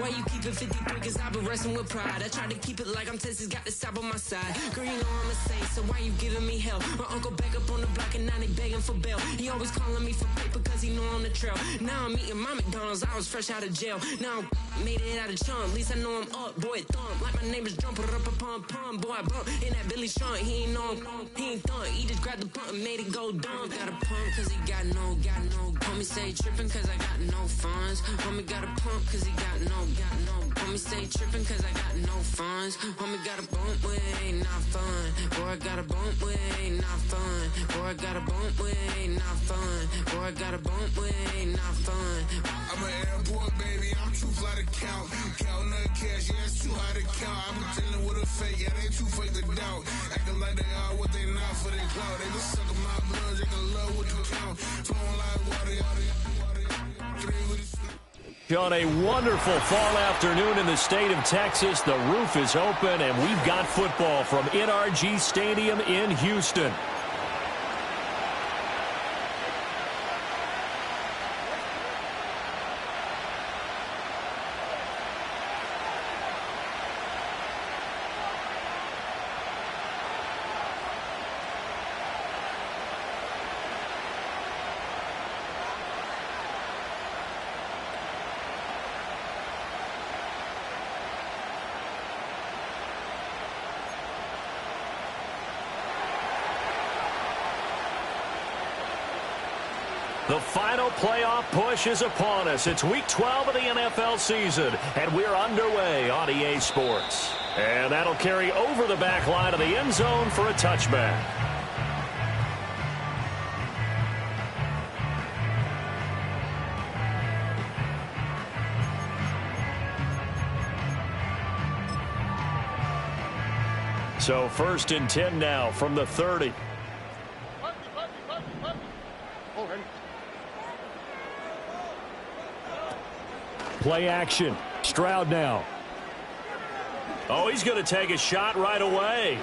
Why you keep it 53? Cause I've been wrestling with pride. I try to keep it like I'm Texas, got the stop on my side. Girl, you know I'm a saint, so why you giving me hell? My uncle back up on the block and now they begging for bail. He always calling me for paper cause he know I'm the trail. Now I'm eating my McDonald's, I was fresh out of jail. Now I made it out of chump, at least I know I'm up. Boy, thump, like my name is Jumper, up a pump, pump. Boy, I bump in that Billy Sean, he ain't know, he ain't thump. He just grabbed the pump and made it go dumb. Got a pump cause he got no. Homie say trippin' cause I got no funds. Homie got a pump cause he got no. Homie say trippin' cause I got no funds. Homie got a bump with ain't not fun. Boy, I got a bump with ain't not fun. Boy, I got a bump with ain't not fun. Boy, I got a bump with ain't not fun. I'm an airport baby, I'm too fly to count. Counting the cash, yeah, it's too high to count. I've been dealing with a fake, yeah, they too fake to doubt. Acting like they are what they not for their clout. They just suckin' my blood, they can love what you count. Flowing like water, On a wonderful fall afternoon in the state of Texas, the roof is open, and we've got football from NRG Stadium in Houston. The final playoff push is upon us. It's Week 12 of the NFL season, and we're underway on EA Sports. And that'll carry over the back line of the end zone for a touchback. So 1st and 10 now from the 30. Play action. Stroud now. Oh, he's going to take a shot right away.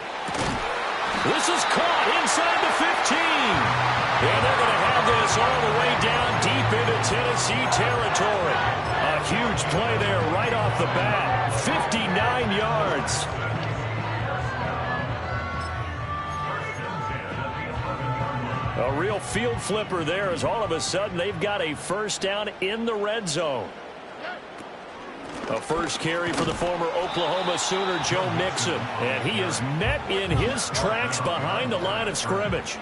This is caught inside the 15. And they're going to have this all the way down deep into Tennessee territory. A huge play there right off the bat. 59 yards. A real field flipper there as all of a sudden they've got a first down in the red zone. A first carry for the former Oklahoma Sooner, Joe Mixon. And he is met in his tracks behind the line of scrimmage.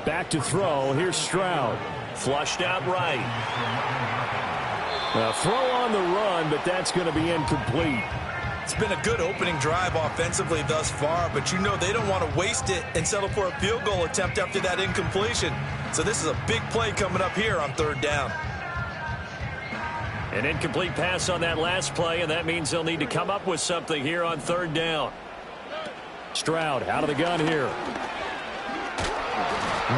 Back to throw. Here's Stroud. Flushed out right. A throw on the run, but that's going to be incomplete. It's been a good opening drive offensively thus far, but you know they don't want to waste it and settle for a field goal attempt after that incompletion. So this is a big play coming up here on 3rd down. An incomplete pass on that last play, and that means they'll need to come up with something here on 3rd down. Stroud out of the gun here.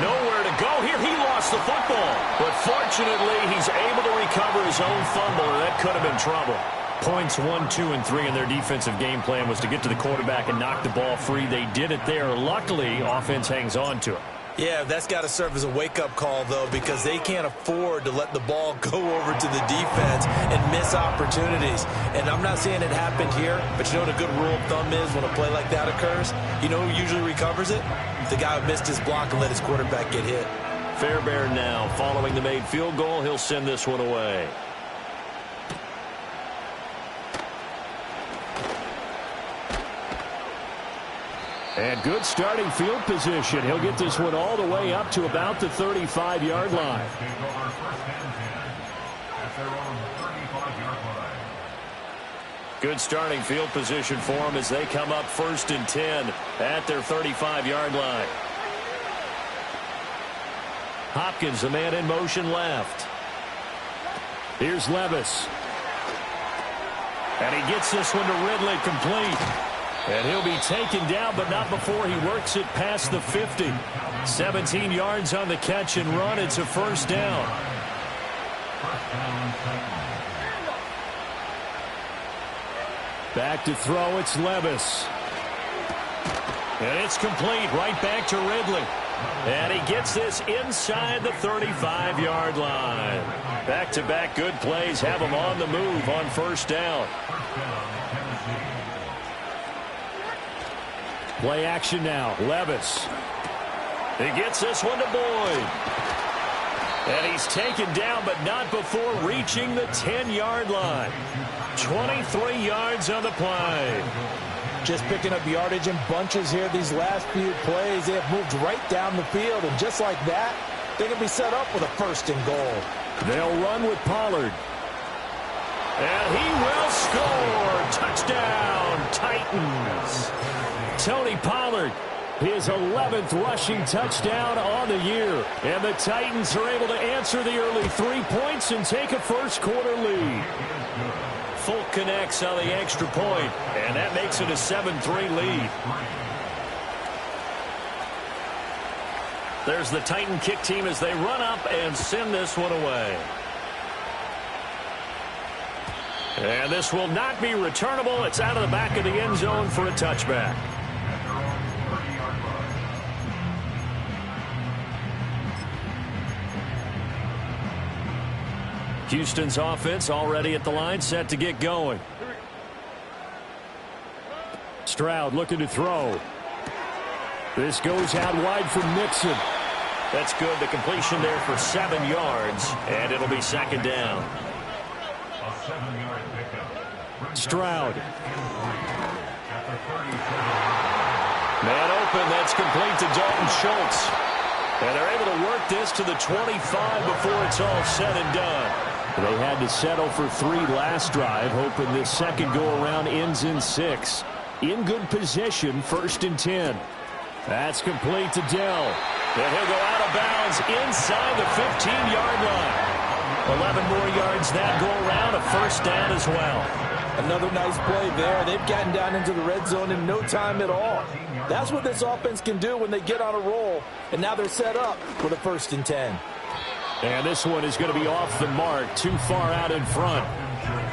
Nowhere to go here. He lost the football. But fortunately, he's able to recover his own fumble, or that could have been trouble. Points 1, 2, and 3 in their defensive game plan was to get to the quarterback and knock the ball free. They did it there. Luckily, offense hangs on to it. Yeah, that's got to serve as a wake-up call, though, because they can't afford to let the ball go over to the defense and miss opportunities. And I'm not saying it happened here, but you know what a good rule of thumb is when a play like that occurs? You know who usually recovers it? The guy who missed his block and let his quarterback get hit. Fairbairn now following the made field goal. He'll send this one away. And good starting field position. He'll get this one all the way up to about the 35-yard line. Good starting field position for them as they come up 1st and 10 at their 35-yard line. Hopkins, the man in motion left. Here's Levis. And he gets this one to Ridley complete. And he'll be taken down, but not before he works it past the 50. 17 yards on the catch and run. It's a first down. Back to throw. It's Levis. And it's complete right back to Ridley. And he gets this inside the 35-yard line. Back-to-back good plays have him on the move on first down. Play action now. Levis. He gets this one to Boyd. And he's taken down, but not before reaching the 10-yard line. 23 yards on the play. Just picking up yardage in bunches here these last few plays. They have moved right down the field, and just like that, they can be set up with a first and goal. They'll run with Pollard. And he will score. Touchdown, Titans. Tony Pollard, his 11th rushing touchdown on the year. And the Titans are able to answer the early 3 points and take a first-quarter lead. Fulk connects on the extra point, and that makes it a 7-3 lead. There's the Titan kick team as they run up and send this one away. And this will not be returnable. It's out of the back of the end zone for a touchback. Houston's offense already at the line, set to get going. Stroud looking to throw. This goes out wide for Mixon. That's good. The completion there for 7 yards, and it'll be second down. Stroud. Man open. That's complete to Dalton Schultz. And they're able to work this to the 25 before it's all said and done. They had to settle for 3 last drive, hoping this second go-around ends in 6. In good position, 1st and 10. That's complete to Dell. And he'll go out of bounds inside the 15-yard line. 11 more yards that go-around, a first down as well. Another nice play there. They've gotten down into the red zone in no time at all. That's what this offense can do when they get on a roll. And now they're set up with a 1st and 10. And this one is going to be off the mark, too far out in front.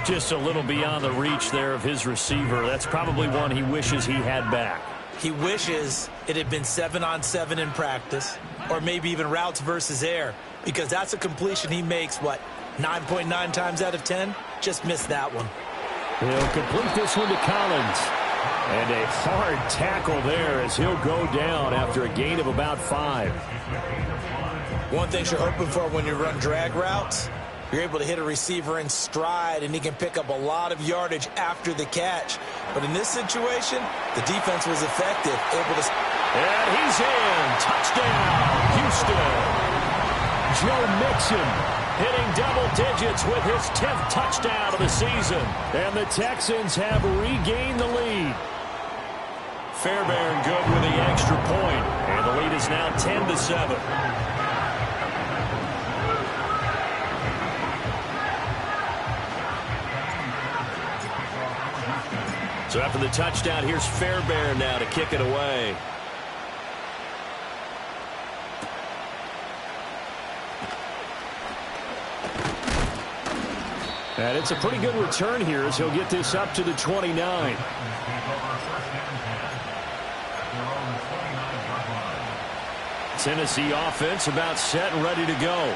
Just a little beyond the reach there of his receiver. That's probably one he wishes he had back. He wishes it had been 7-on-7 in practice, or maybe even routes versus air, because that's a completion he makes, 9.9 times out of 10? Just missed that one. He'll complete this one to Collins. And a hard tackle there as he'll go down after a gain of about 5. One thing you're hoping for when you run drag routes, you're able to hit a receiver in stride, and he can pick up a lot of yardage after the catch. But in this situation, the defense was effective, able to... And he's in. Touchdown, Houston. Joe Mixon hitting double digits with his 10th touchdown of the season. And the Texans have regained the lead. Fairbairn good with the extra point. And the lead is now 10-7. So after the touchdown, here's Fairbairn now to kick it away. And it's a pretty good return here as he'll get this up to the 29. Tennessee offense about set and ready to go.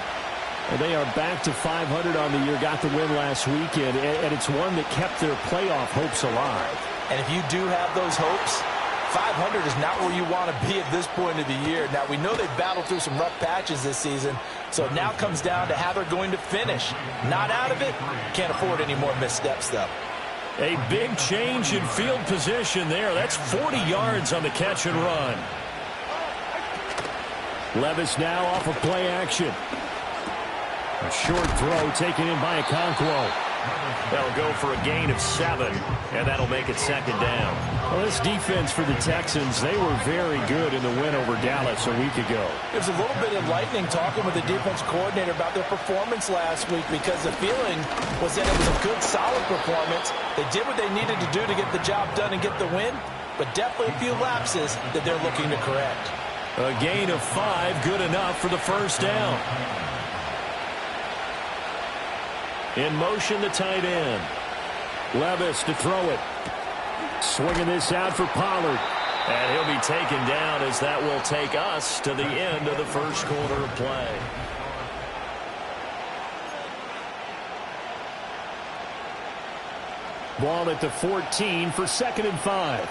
Well, they are back to 500 on the year, got the win last weekend, and it's one that kept their playoff hopes alive. And if you do have those hopes, 500 is not where you want to be at this point of the year. Now, we know they've battled through some rough patches this season, so it now comes down to how they're going to finish. Not out of it, can't afford any more missteps, though. A big change in field position there. That's 40 yards on the catch and run. Levis now off of play action. A short throw taken in by Okonkwo. They'll go for a gain of 7, and that'll make it second down. Well, this defense for the Texans, they were very good in the win over Dallas a week ago. It was a little bit enlightening talking with the defense coordinator about their performance last week, because the feeling was that it was a good, solid performance. They did what they needed to do to get the job done and get the win, but definitely a few lapses that they're looking to correct. A gain of 5, good enough for the first down. In motion, the tight end. Levis to throw it. Swinging this out for Pollard. And he'll be taken down as that will take us to the end of the first quarter of play. Ball at the 14 for 2nd and 5.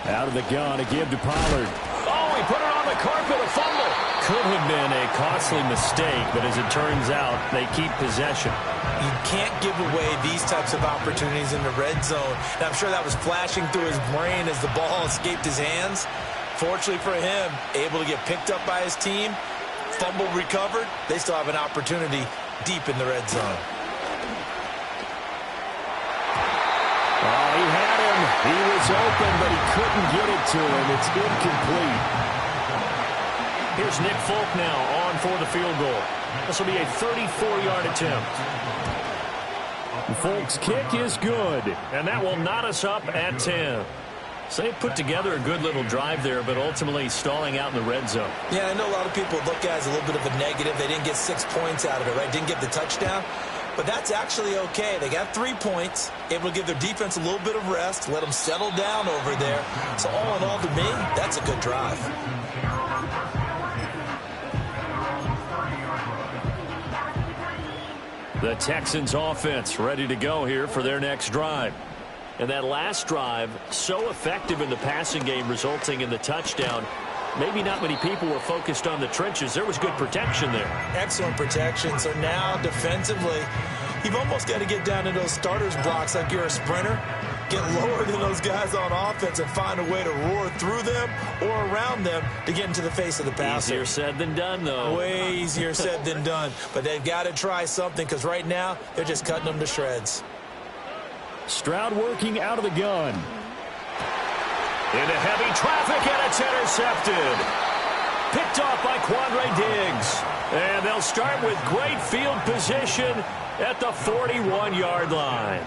Out of the gun, a give to Pollard. Oh, he put it on the carpet, a fumble. Could have been a costly mistake, but as it turns out, they keep possession. You can't give away these types of opportunities in the red zone. And I'm sure that was flashing through his brain as the ball escaped his hands. Fortunately for him, able to get picked up by his team, fumble recovered. They still have an opportunity deep in the red zone. Oh, he had him. He was open, but he couldn't get it to him. It's incomplete. Here's Nick Folk now on for the field goal. This will be a 34-yard attempt. Folk's kick is good. And that will knot us up at 10. So they put together a good little drive there, but ultimately stalling out in the red zone. Yeah, I know a lot of people look at it as a little bit of a negative. They didn't get 6 points out of it, right? Didn't get the touchdown. But that's actually okay. They got 3 points, able to give their defense a little bit of rest, let them settle down over there. So all in all, to me, that's a good drive. The Texans offense ready to go here for their next drive. And that last drive, so effective in the passing game, resulting in the touchdown. Maybe not many people were focused on the trenches. There was good protection there. Excellent protection. So now, defensively, you've almost got to get down to those starters blocks like you're a sprinter. Get lower than those guys on offense and find a way to roar through them or around them to get into the face of the passer. Easier said than done, though. Way easier said than done. But they've got to try something because right now, they're just cutting them to shreds. Stroud working out of the gun. Into heavy traffic, and it's intercepted. Picked off by Quandre Diggs. And they'll start with great field position at the 41-yard line.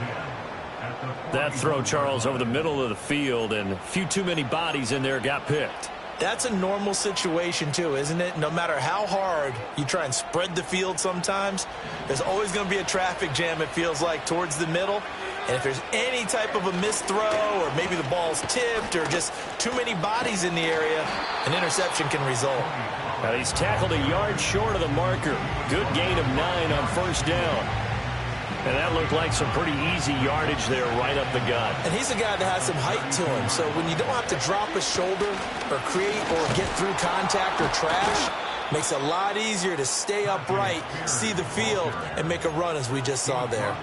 That throw, Charles, over the middle of the field, and a few too many bodies in there got picked. That's a normal situation, too, isn't it? No matter how hard you try and spread the field sometimes, there's always going to be a traffic jam, it feels like, towards the middle. And if there's any type of a missed throw or maybe the ball's tipped or just too many bodies in the area, an interception can result. Now he's tackled a yard short of the marker. Good gain of 9 on first down. And that looked like some pretty easy yardage there right up the gut. And he's a guy that has some height to him. So when you don't have to drop a shoulder or create or get through contact or trash, makes it a lot easier to stay upright, see the field, and make a run as we just saw there.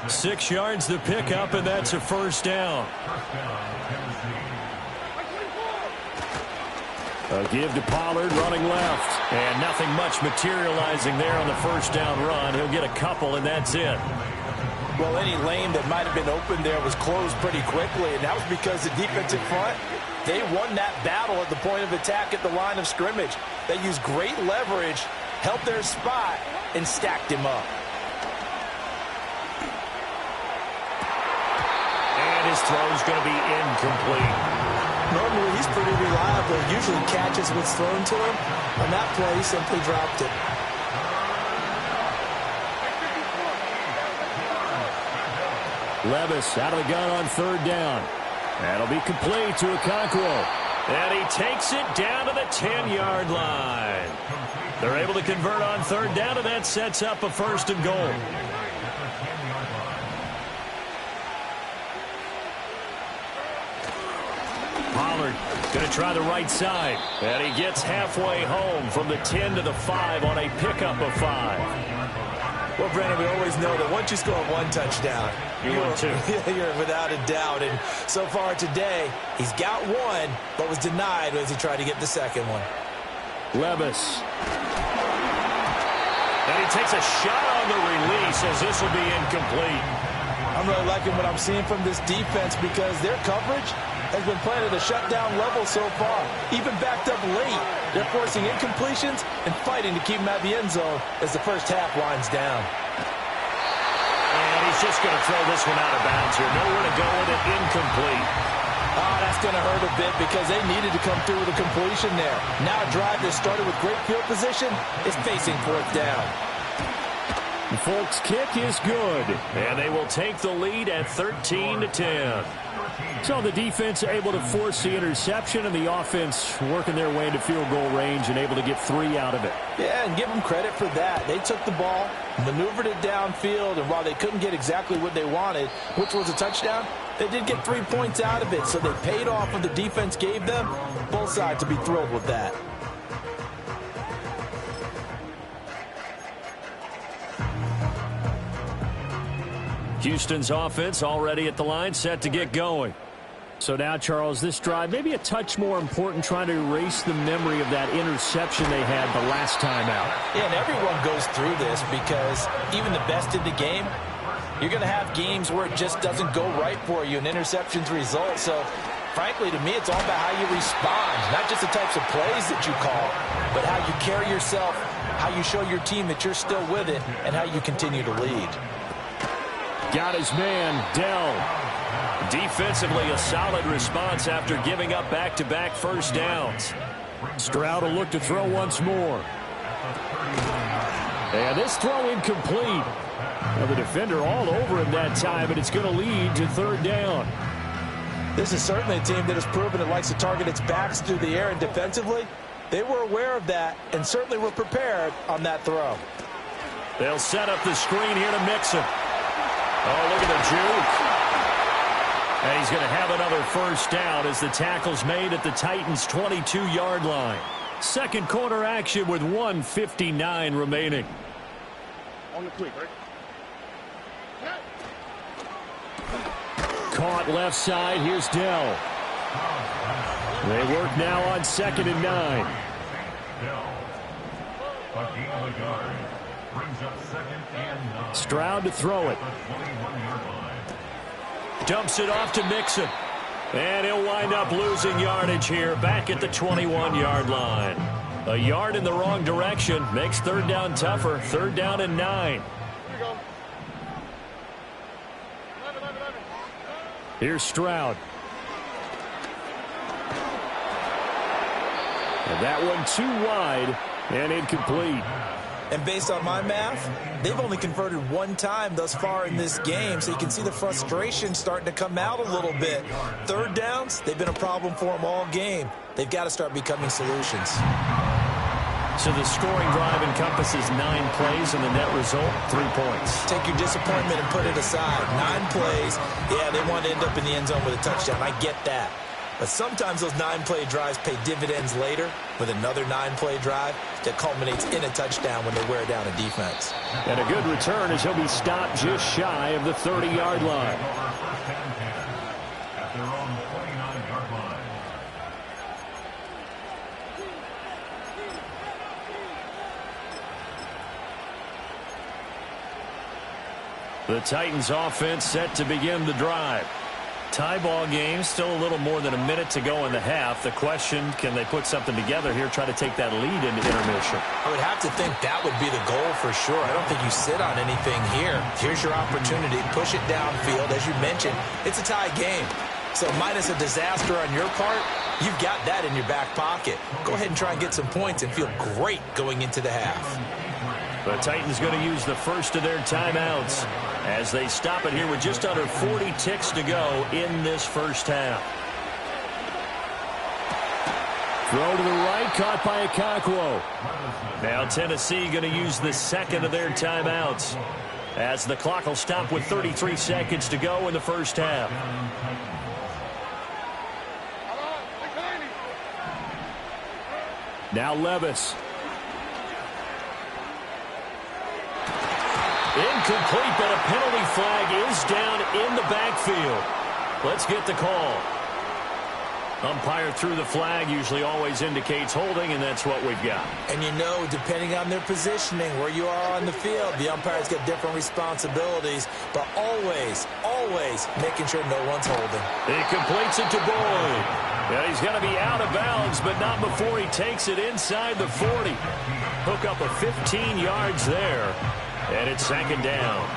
6 yards to pick up, and that's a first down. A give to Pollard running left. And nothing much materializing there on the first down run. He'll get a couple, and that's it. Well, any lane that might have been open there was closed pretty quickly, and that was because the defensive front, they won that battle at the point of attack at the line of scrimmage. They used great leverage, held their spot, and stacked him up. And his throw's going to be incomplete. Normally, he's pretty reliable. Usually catches what's thrown to him. On that play, he simply dropped it. Levis out of the gun on third down. That'll be complete to Okonkwo. And he takes it down to the 10-yard line. They're able to convert on third down, and that sets up a first and goal. Pollard going to try the right side. And he gets halfway home from the 10 to the 5 on a pickup of 5. Well, Brandon, we always know that once you score one touchdown, you're without a doubt. And so far today, he's got one, but was denied as he tried to get the second one. Levis. And he takes a shot on the release as this will be incomplete. I'm really liking what I'm seeing from this defense because their coverage has been playing at a shutdown level so far. Even backed up late, they're forcing incompletions and fighting to keep them at the end zone as the first half winds down. And he's just going to throw this one out of bounds here. Nowhere to go with it, incomplete. Oh, that's going to hurt a bit because they needed to come through with a completion there. Now a drive that started with great field position is facing fourth down. The Folks' kick is good, and they will take the lead at 13-10. So the defense able to force the interception, and the offense working their way into field goal range and able to get 3 out of it. Yeah, and give them credit for that. They took the ball, maneuvered it downfield, and while they couldn't get exactly what they wanted, which was a touchdown, they did get 3 points out of it, so they paid off what the defense gave them. Both sides to be thrilled with that. Houston's offense already at the line, set to get going. So now, Charles, this drive maybe a touch more important, trying to erase the memory of that interception they had the last time out. Yeah, and everyone goes through this because even the best in the game, you're going to have games where it just doesn't go right for you, and interceptions result. So, frankly, to me, it's all about how you respond, not just the types of plays that you call, but how you carry yourself, how you show your team that you're still with it, and how you continue to lead. Got his man, Dell. Defensively, a solid response after giving up back-to-back first downs. Stroud will look to throw once more. And this throw incomplete. Now the defender all over him that time, and it's going to lead to 3rd down. This is certainly a team that has proven it likes to target its backs through the air, and defensively, they were aware of that and certainly were prepared on that throw. They'll set up the screen here to Mixon. Oh, look at the juke. And he's going to have another first down as the tackle's made at the Titans' 22-yard line. Second quarter action with 1:59 remaining. On the quick, right? Caught left side. Here's Dell. They work now on 2nd and 9. Stroud to throw it. Dumps it off to Mixon. And he'll wind up losing yardage here back at the 21-yard line. A yard in the wrong direction makes 3rd down tougher. 3rd down and 9. Here's Stroud. And that one too wide and incomplete. And based on my math, they've only converted 1 time thus far in this game, so you can see the frustration starting to come out a little bit. 3rd downs, they've been a problem for them all game. They've got to start becoming solutions. So the scoring drive encompasses 9 plays, and the net result, 3 points. Take your disappointment and put it aside. 9 plays, yeah, they want to end up in the end zone with a touchdown. I get that. But sometimes those 9-play drives pay dividends later with another 9-play drive that culminates in a touchdown when they wear down a defense. And a good return as he'll be stopped just shy of the 30-yard line. The Titans offense set to begin the drive. Tie ball game, still a little more than a minute to go in the half. The question, can they put something together here, try to take that lead into intermission? I would have to think that would be the goal for sure. I don't think you sit on anything here. Here's your opportunity. Push it downfield. As you mentioned, it's a tie game. So minus a disaster on your part, you've got that in your back pocket. Go ahead and try and get some points and feel great going into the half. The Titans going to use the first of their timeouts as they stop it here with just under 40 ticks to go in this first half. Throw to the right, caught by Okonkwo. Now Tennessee going to use the second of their timeouts as the clock will stop with 33 seconds to go in the first half. Now Levis. Incomplete, but a penalty flag is down in the backfield. Let's get the call. Umpire threw the flag, usually always indicates holding, and that's what we've got. And you know, depending on their positioning, where you are on the field, the umpires get different responsibilities, but always, always making sure no one's holding. He completes it to Boyd. Yeah, he's going to be out of bounds, but not before he takes it inside the 40. Hook up a 15 yards there. And it's second down.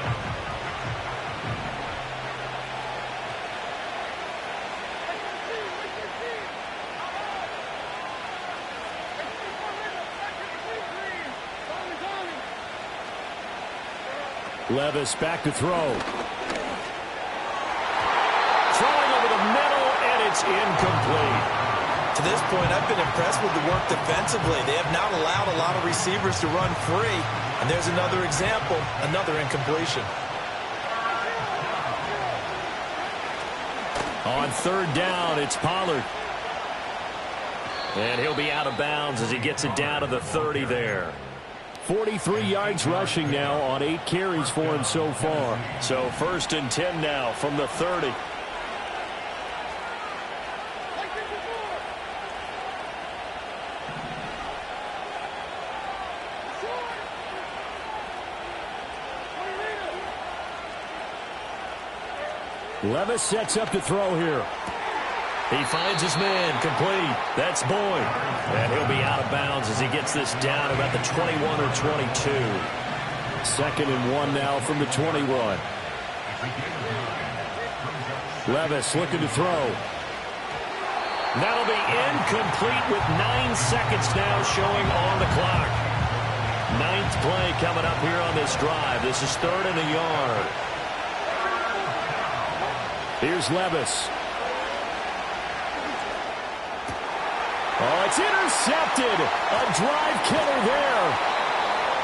Levis back to throw. Throwing over the middle, and it's incomplete. To this point, I've been impressed with the work defensively. They have not allowed a lot of receivers to run free. And there's another example, another incompletion. On third down, it's Pollard. And he'll be out of bounds as he gets it down to the 30 there. 43 yards rushing now on 8 carries for him so far. So 1st and 10 now from the 30. Levis sets up to throw here. He finds his man, complete. That's Boyd. And he'll be out of bounds as he gets this down about the 21 or 22. 2nd and 1 now from the 21. Levis looking to throw. That'll be incomplete with 9 seconds now showing on the clock. 9th play coming up here on this drive. This is 3rd and a yard. Here's Levis. Oh, it's intercepted. A drive killer there.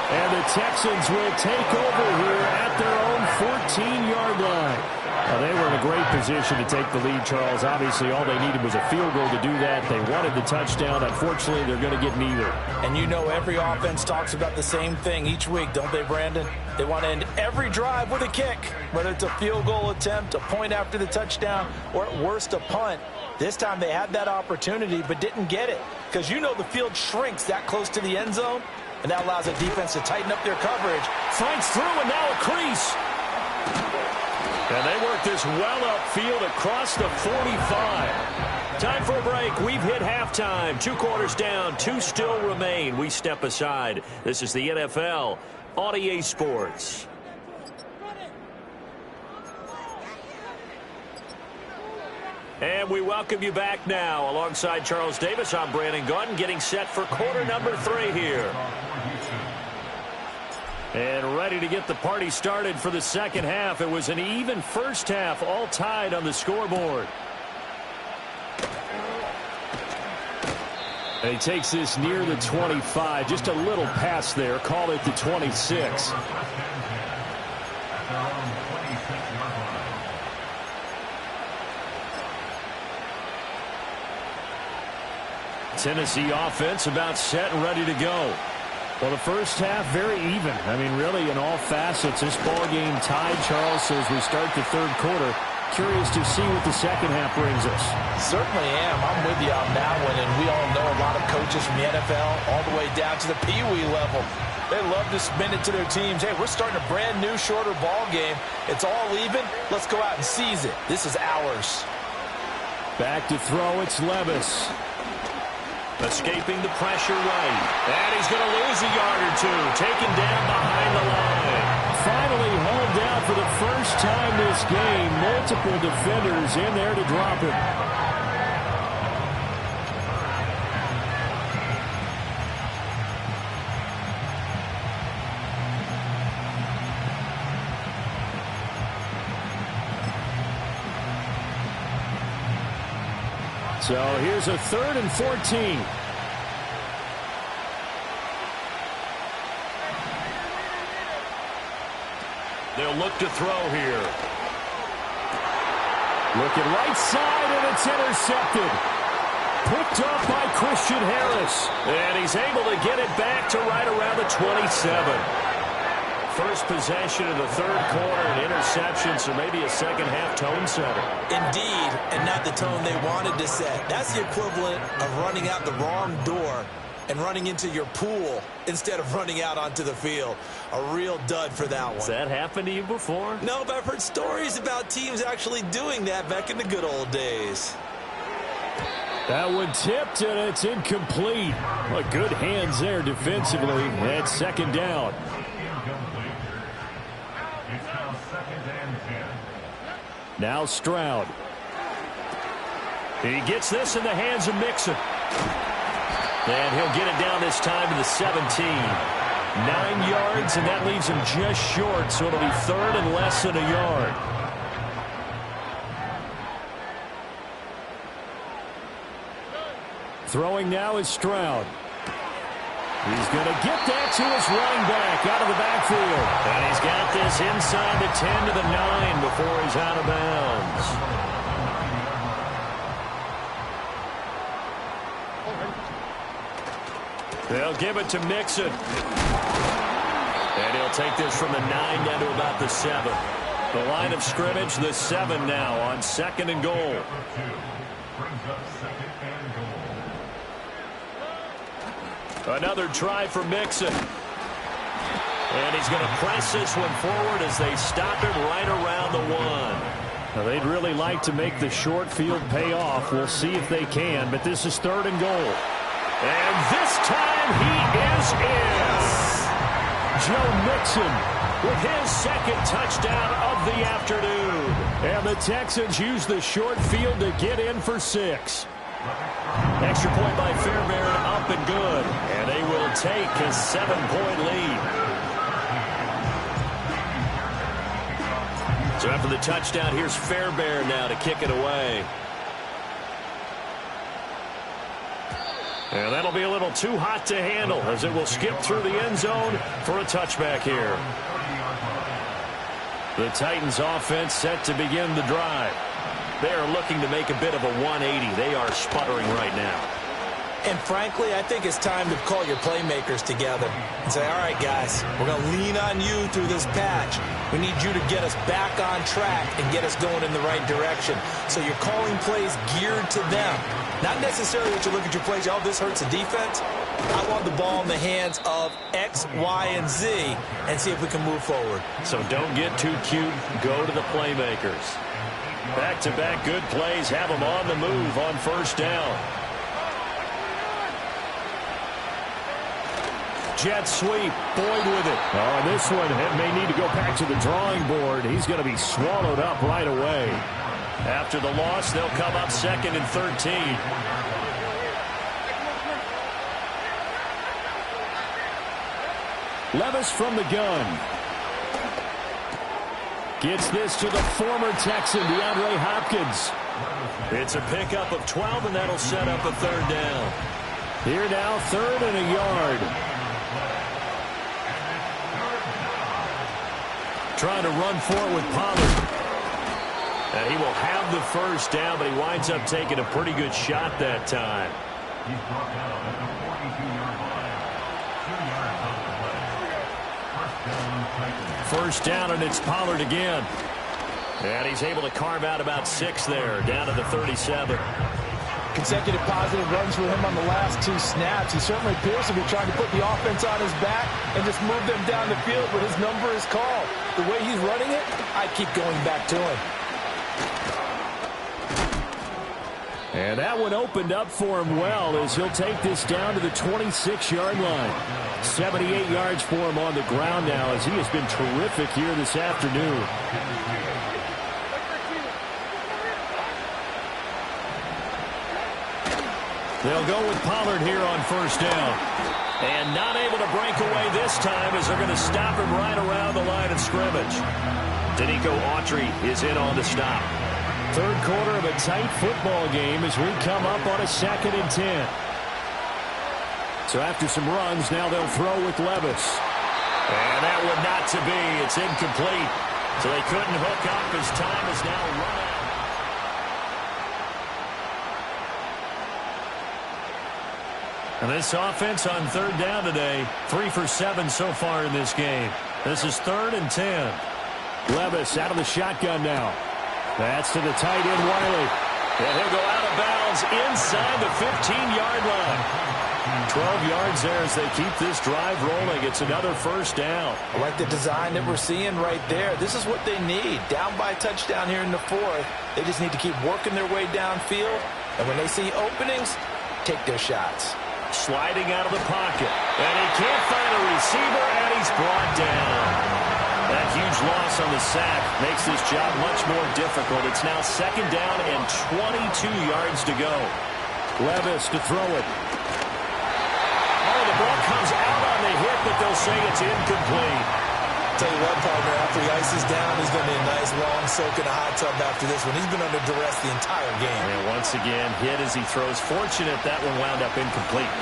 And the Texans will take over here at their own 14-yard line. Well, they were in a great position to take the lead, Charles. Obviously, all they needed was a field goal to do that. They wanted the touchdown. Unfortunately, they're going to get neither. And you know every offense talks about the same thing each week, don't they, Brandon? They want to end every drive with a kick, whether it's a field goal attempt, a point after the touchdown, or at worst a punt. This time they had that opportunity but didn't get it because you know the field shrinks that close to the end zone, and that allows the defense to tighten up their coverage. Finds through and now a crease. And they work this well upfield across the 45. Time for a break. We've hit halftime. 2 quarters down. 2 still remain. We step aside. This is the NFL on EA Sports. And we welcome you back now. Alongside Charles Davis, I'm Brandon Gaudin, getting set for quarter number 3 here. And ready to get the party started for the second half. It was an even first half, all tied on the scoreboard. And he takes this near the 25. Just a little pass there. Call it the 26. Tennessee offense about set and ready to go. Well, the first half, very even. I mean, really, in all facets, this ball game tied, Charles. So as we start the third quarter, curious to see what the second half brings us. Certainly am. I'm with you on that one. And we all know a lot of coaches from the NFL all the way down to the Pee-wee level. They love to spin it to their teams. Hey, we're starting a brand new, shorter ball game. It's all even. Let's go out and seize it. This is ours. Back to throw. It's Levis. Escaping the pressure right. And he's going to lose a yard or 2. Taken down behind the line. Finally hauled down for the first time this game. Multiple defenders in there to drop him. So here's a 3rd and 14. They'll look to throw here. Looking right side, and it's intercepted. Picked up by Christian Harris. And he's able to get it back to right around the 27. First possession of the third quarter, an interception, so maybe a second-half tone setter. Indeed, and not the tone they wanted to set. That's the equivalent of running out the wrong door and running into your pool instead of running out onto the field. A real dud for that one. Has that happened to you before? No, but I've heard stories about teams actually doing that back in the good old days. That one tipped, and it's incomplete. Well, good hands there defensively. That's second down. Now Stroud. He gets this in the hands of Mixon. And he'll get it down this time to the 17. 9 yards, and that leaves him just short, so it'll be third and less than a yard. Throwing now is Stroud. He's going to get that to his running back out of the backfield. And he's got this inside the 10 to the 9 before he's out of bounds. They'll give it to Mixon. And he'll take this from the 9 down to about the 7. The line of scrimmage, the 7 now on 2nd and goal. Another try for Mixon. And he's going to press this one forward as they stop him right around the 1. Now, they'd really like to make the short field pay off. We'll see if they can, but this is 3rd and goal. And this time he is in. Joe Mixon with his 2nd touchdown of the afternoon. And the Texans use the short field to get in for 6. Extra point by Fairbairn, up and good. And they will take a 7-point lead. So after the touchdown, here's Fairbairn now to kick it away. And that'll be a little too hot to handle as it will skip through the end zone for a touchback here. The Titans offense set to begin the drive. They are looking to make a bit of a 180. They are sputtering right now. And frankly, I think it's time to call your playmakers together and say, all right, guys, we're going to lean on you through this patch. We need you to get us back on track and get us going in the right direction. So you're calling plays geared to them. Not necessarily that you look at your plays, oh, this hurts the defense. I want the ball in the hands of X, Y, and Z and see if we can move forward. So don't get too cute. Go to the playmakers. Back-to-back good plays have them on the move on 1st down. Jet sweep. Boyd with it. Oh, this one may need to go back to the drawing board. He's going to be swallowed up right away. After the loss, they'll come up 2nd and 13. Levis from the gun. Gets this to the former Texan, DeAndre Hopkins. It's a pickup of 12, and that'll set up a 3rd down. Here now, 3rd and a yard. Trying to run for it with Pollard. And he will have the 1st down, but he winds up taking a pretty good shot that time. He's brought down at the 42-yard line. 2 yards on the play. 1st down, and it's Pollard again. And he's able to carve out about 6 there, down to the 37. Consecutive positive runs for him on the last 2 snaps. He certainly appears to be trying to put the offense on his back and just move them down the field, but his number is called. The way he's running it, I keep going back to him. And that one opened up for him well as he'll take this down to the 26-yard line. 78 yards for him on the ground now as he has been terrific here this afternoon. They'll go with Pollard here on 1st down. And not able to break away this time as they're going to stop him right around the line of scrimmage. Danico Autry is in on the stop. 3rd quarter of a tight football game as we come up on a 2nd and 10. So after some runs, now they'll throw with Levis. And that one not to be. It's incomplete. So they couldn't hook up as time is now run out. And this offense on 3rd down today, 3 for 7 so far in this game. This is 3rd and 10. Levis out of the shotgun now. That's to the tight end, Wiley. And he'll go out of bounds inside the 15-yard line. 12 yards there as they keep this drive rolling. It's another 1st down. I like the design that we're seeing right there. This is what they need. Down by a touchdown here in the 4th. They just need to keep working their way downfield. And when they see openings, take their shots. Sliding out of the pocket. And he can't find a receiver, and he's brought down. That huge loss on the sack makes this job much more difficult. It's now 2nd down and 22 yards to go. Levis to throw it. Oh, the ball comes out on the hit it, but they'll say it's incomplete. Tell you what, partner, after he ices down, he's going to be a nice long soak in a hot tub after this one. He's been under duress the entire game. And once again, hit as he throws. Fortunate that one wound up incomplete.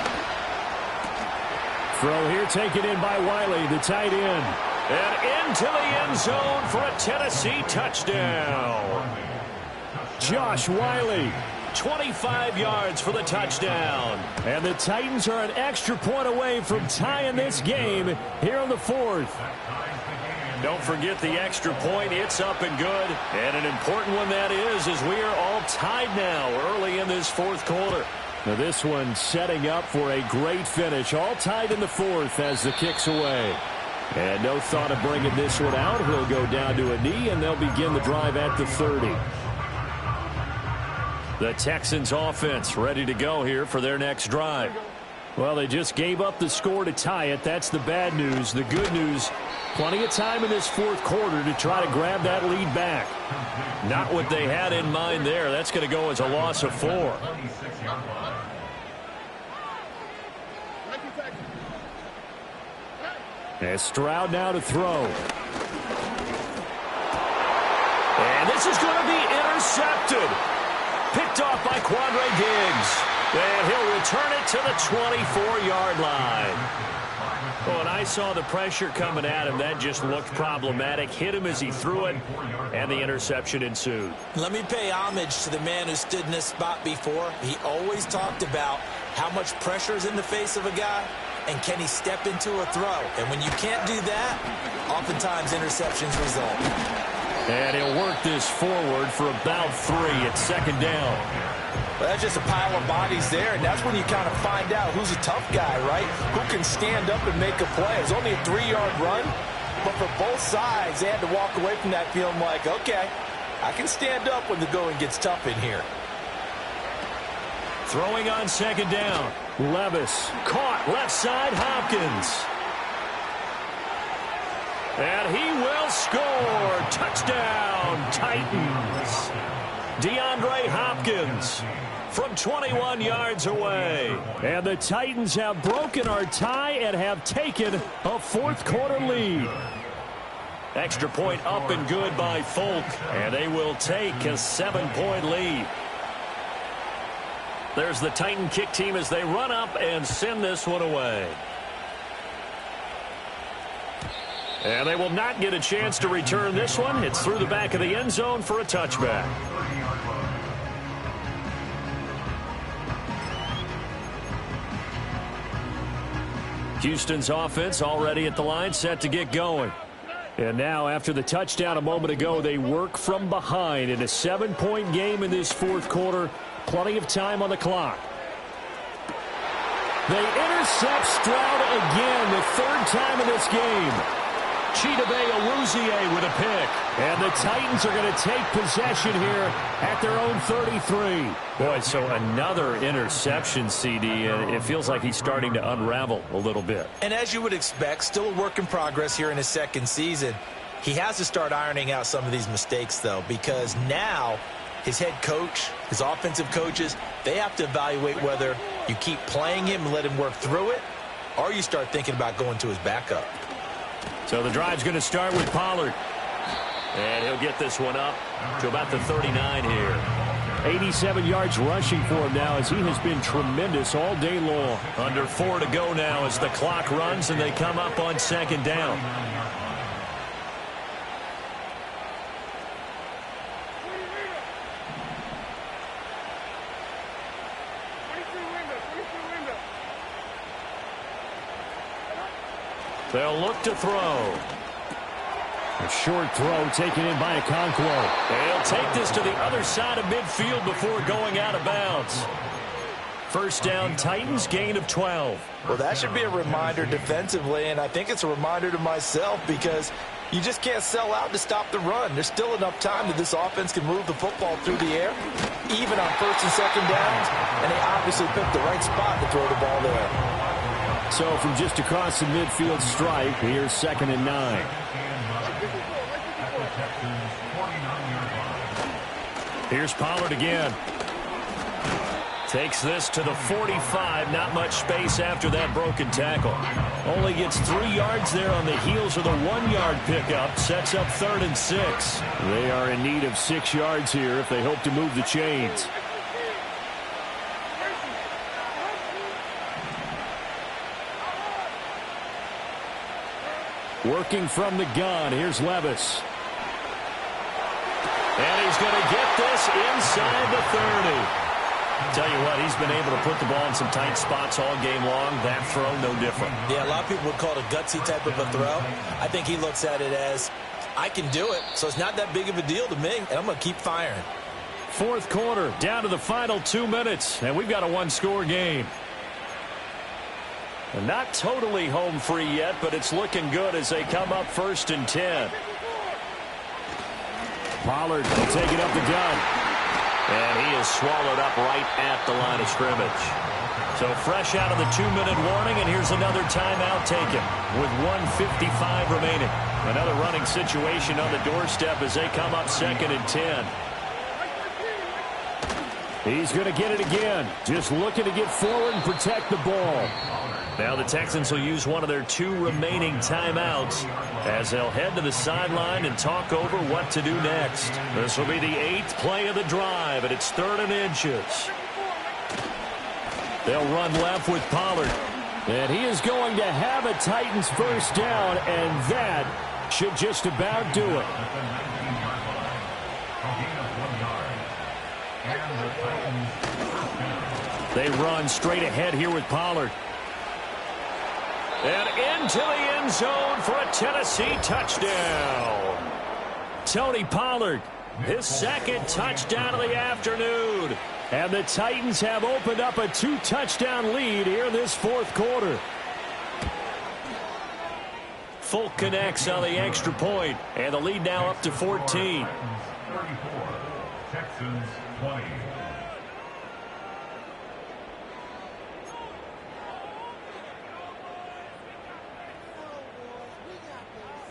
Throw here taken in by Wiley, the tight end. And into the end zone for a Tennessee touchdown. Josh Wiley. 25 yards for the touchdown. And the Titans are an extra point away from tying this game here in the fourth. Don't forget the extra point. It's up and good. And an important one that is, as we are all tied now early in this fourth quarter. Now this one setting up for a great finish. All tied in the fourth as the kick's away. And no thought of bringing this one out. He'll go down to a knee, and they'll begin the drive at the 30. The Texans offense ready to go here for their next drive. Well, they just gave up the score to tie it. That's the bad news. The good news, plenty of time in this fourth quarter to try to grab that lead back. Not what they had in mind there. That's going to go as a loss of 4. And Stroud now to throw. And this is going to be intercepted. Picked off by Quandre Diggs. And he'll return it to the 24-yard line. Oh, and I saw the pressure coming at him. That just looked problematic. Hit him as he threw it, and the interception ensued. Let me pay homage to the man who stood in this spot before. He always talked about how much pressure is in the face of a guy, and can he step into a throw. And when you can't do that, oftentimes interceptions result. And he'll work this forward for about 3 at second down. Well, that's just a pile of bodies there, and that's when you kind of find out who's a tough guy, right? Who can stand up and make a play. It's only a 3-yard run, but for both sides, they had to walk away from that feeling like, okay, I can stand up when the going gets tough in here. Throwing on second down. Levis. Caught left side, Hopkins. And he will score. Touchdown, Titans. DeAndre Hopkins from 21 yards away. And the Titans have broken our tie and have taken a fourth quarter lead. Extra point up and good by Folk. And they will take a 7-point lead. There's the Titan kick team as they run up and send this one away. And they will not get a chance to return this one. It's through the back of the end zone for a touchback. Houston's offense already at the line, set to get going. And now, after the touchdown a moment ago, they work from behind in a 7-point game in this fourth quarter. Plenty of time on the clock. They intercept Stroud again, the third time in this game. Chidobe Awuzie with a pick. And the Titans are going to take possession here at their own 33. Boy, so another interception, CD, and it feels like he's starting to unravel a little bit. And as you would expect, still a work in progress here in his second season. He has to start ironing out some of these mistakes, though, because now his head coach, his offensive coaches, they have to evaluate whether you keep playing him and let him work through it, or you start thinking about going to his backup. So the drive's going to start with Pollard. And he'll get this one up to about the 39 here. 87 yards rushing for him now as he has been tremendous all day long. Under 4 to go now as the clock runs and they come up on second down. They'll look to throw. A short throw taken in by Okonkwo. They'll take this to the other side of midfield before going out of bounds. First down, Titans, gain of 12. Well, that should be a reminder defensively, and I think it's a reminder to myself because you just can't sell out to stop the run. There's still enough time that this offense can move the football through the air, even on first and second downs, and they obviously picked the right spot to throw the ball there. So from just across the midfield stripe, here's 2nd and 9. Here's Pollard again. Takes this to the 45. Not much space after that broken tackle. Only gets 3 yards there on the heels of the 1-yard pickup. Sets up 3rd and 6. They are in need of 6 yards here if they hope to move the chains. Working from the gun. Here's Levis. And he's going to get this inside the 30. Tell you what, he's been able to put the ball in some tight spots all game long. That throw, no different. Yeah, a lot of people would call it a gutsy type of a throw. I think he looks at it as, I can do it, so it's not that big of a deal to me, and I'm going to keep firing. 4th quarter, down to the final 2 minutes, and we've got a 1-score game. And not totally home free yet, but it's looking good as they come up 1st and 10. Pollard will take it up the gut. And he is swallowed up right at the line of scrimmage. So fresh out of the 2-minute warning, and here's another timeout taken with 1:55 remaining. Another running situation on the doorstep as they come up 2nd and 10. He's going to get it again. Just looking to get forward and protect the ball. Now the Texans will use one of their 2 remaining timeouts as they'll head to the sideline and talk over what to do next. This will be the 8th play of the drive, and it's 3rd and inches. They'll run left with Pollard. And he is going to have a Titans first down, and that should just about do it. They run straight ahead here with Pollard. And into the end zone for a Tennessee touchdown. Tony Pollard, his 2nd touchdown of the afternoon. And the Titans have opened up a 2-touchdown lead here this 4th quarter. Folk connects on the extra point, and the lead now up to 14. 34, Texans 20.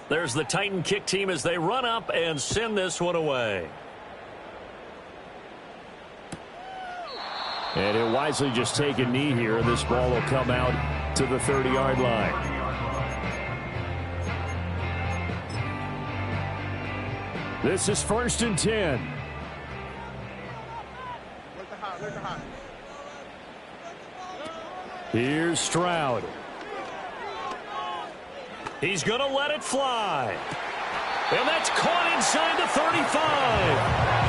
There's the Titan kick team as they run up and send this one away. And he'll wisely just take a knee here. This ball will come out to the 30-yard line. This is 1st and 10. Here's Stroud. He's going to let it fly. And that's caught inside the 35.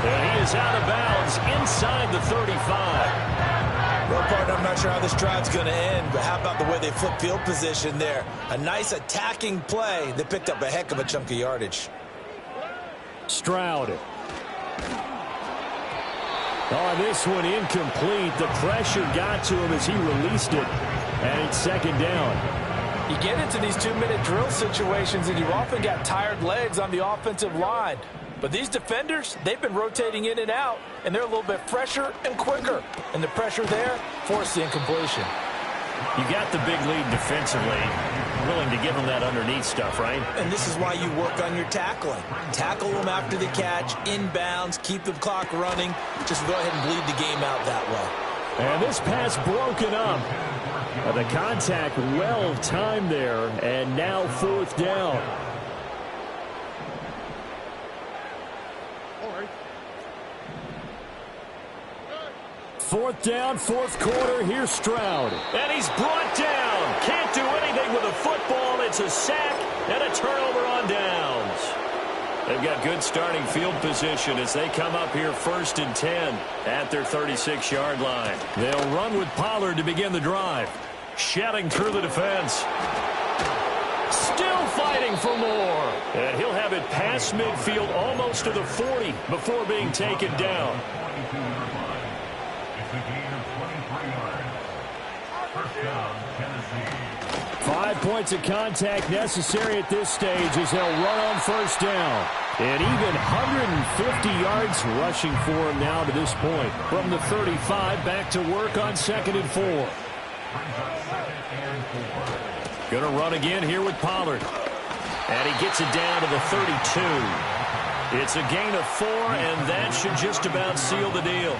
And he is out of bounds inside the 35. Well, partner, I'm not sure how this drive's going to end, but how about the way they flip field position there? A nice attacking play. They picked up a heck of a chunk of yardage. Stroud. Oh, this one incomplete. The pressure got to him as he released it. And it's 2nd down. You get into these 2-minute drill situations, and you've often got tired legs on the offensive line. But these defenders, they've been rotating in and out, and they're a little bit fresher and quicker. And the pressure there forced the incompletion. You got the big lead defensively. Willing to give them that underneath stuff, right? And this is why you work on your tackling. Tackle them after the catch, inbounds, keep the clock running. Just go ahead and bleed the game out that way. And this pass broken up. The contact well timed there, and now 4th down. Fourth down, 4th quarter. Here's Stroud. And he's brought down. Can't do anything with a football. It's a sack and a turnover on downs. They've got good starting field position as they come up here 1st and 10 at their 36-yard line. They'll run with Pollard to begin the drive. Shedding through the defense. Still fighting for more. And he'll have it past midfield almost to the 40 before being taken down. It's a gain of 23 yards. First down, Tennessee. 5 points of contact necessary at this stage as they'll run on 1st down. And even 150 yards rushing for him now to this point. From the 35 back to work on 2nd and 4. Going to run again here with Pollard. And he gets it down to the 32. It's a gain of 4, and that should just about seal the deal.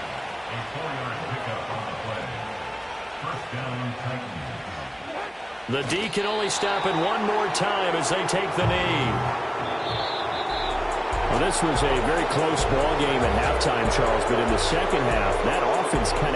First down, Titans. The D can only stop it one more time as they take the knee. Well, this was a very close ball game at halftime, Charles, but in the second half, that offense kind of